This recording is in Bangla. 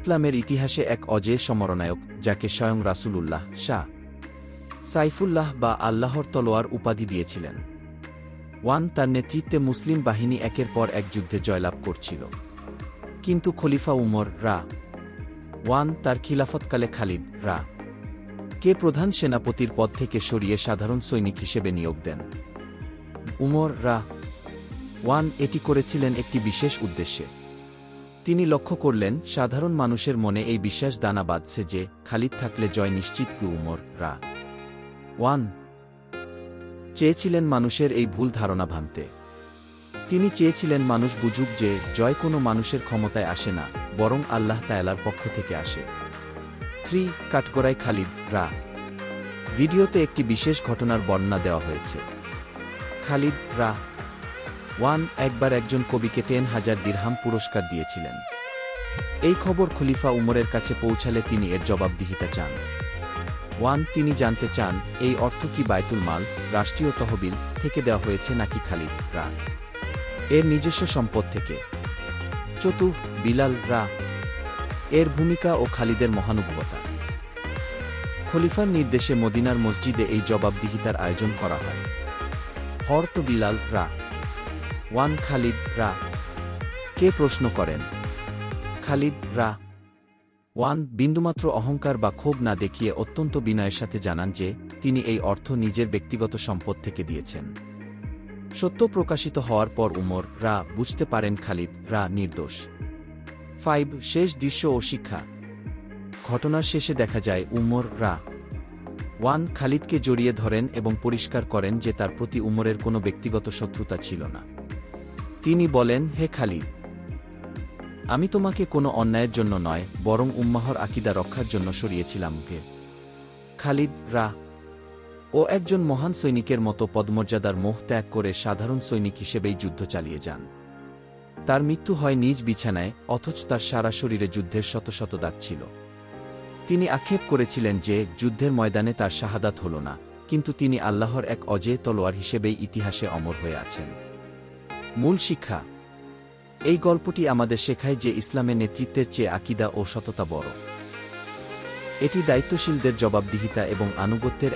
ইসলামের ইতিহাসে এক অজেয় সমরনায়ক, যাকে স্বয়ং রাসূলুল্লাহ শাহ সাইফুল্লাহ বা আল্লাহর তলোয়ার উপাধি দিয়েছিলেন। তার নেতৃত্বে মুসলিম বাহিনী একের পর এক যুদ্ধে জয়লাভ করছিল। কিন্তু খলিফা উমর তার খিলাফতকালে খালিদ কে প্রধান সেনাপতির পদ থেকে সরিয়ে সাধারণ সৈনিক হিসেবে নিয়োগ দেন। উমর এটি করেছিলেন একটি বিশেষ উদ্দেশ্যে। তিনি লক্ষ্য করলেন সাধারণ মানুষের মনে এই বিশ্বাস দানা বাঁধছে যে খালিদ থাকলে জয় নিশ্চিত। উমর চেয়েছিলেন মানুষের এই ভুল ধারণা ভাঙতে। তিনি চেয়েছিলেন মানুষ বুঝুক যে জয় কোনো মানুষের ক্ষমতায় আসে না, বরং আল্লাহ তাআলার পক্ষ থেকে আসে। কাঠগড়ায় খালিদ ভিডিওতে একটি বিশেষ ঘটনার বর্ণনা দেওয়া হয়েছে। খালিদ একবার একজন কবিকে 10,000 দিরহাম পুরস্কার দিয়েছিলেন। এই খবর খলিফা উমরের কাছে পৌঁছালে তিনি এর জবাবদিহিতা চান। তিনি জানতে চান এই অর্থ কি বায়তুল মাল, রাষ্ট্রীয় তহবিল থেকে দেওয়া হয়েছে নাকি খালিদ এর নিজস্ব সম্পদ থেকে। বিলাল এর ভূমিকা ও খালিদের মহানুভবতা। খলিফার নির্দেশে মদিনার মসজিদে এই জবাবদিহিতার আয়োজন করা হয়। বিলাল খালিদ কে প্রশ্ন করেন। খালিদ বিন্দুমাত্র অহংকার বা ক্ষোভ না দেখিয়ে অত্যন্ত বিনয়ের সাথে জানান যে তিনি এই অর্থ নিজের ব্যক্তিগত সম্পদ থেকে দিয়েছেন। সত্য প্রকাশিত হওয়ার পর উমর বুঝতে পারেন খালিদ নির্দোষ। শেষ দৃশ্য ও শিক্ষা। ঘটনার শেষে দেখা যায় উমর খালিদকে জড়িয়ে ধরেন এবং পরিষ্কার করেন যে তার প্রতি উমরের কোনো ব্যক্তিগত শত্রুতা ছিল না। তিনি বলেন, হে খালিদ, আমি তোমাকে কোনো অন্যায়ের জন্য নয়, বরং উম্মাহর আকীদা রক্ষার জন্য সরিয়েছিলাম। খালিদ ও একজন মহান সৈনিকের মতো পদমর্যাদার মোহ ত্যাগ করে সাধারণ সৈনিক হিসেবেই যুদ্ধ চালিয়ে যান। তার মৃত্যু হয় নিজ বিছানায়, অথচ তার সারা শরীরে যুদ্ধের শত শত দাগ ছিল। তিনি আক্ষেপ করেছিলেন যে যুদ্ধের ময়দানে তার শাহাদাত হল না, কিন্তু তিনি আল্লাহর এক অজেয় তলোয়ার হিসেবেই ইতিহাসে অমর হয়ে আছেন। মূল শিক্ষা। এই গল্পটি আমাদের শেখায় যে ইসলামে নেতৃত্বের চেয়ে আকীদা ও সততা বড়। এটি দায়িত্বশীলদের জবাবদিহিতা এবং আনুগত্যের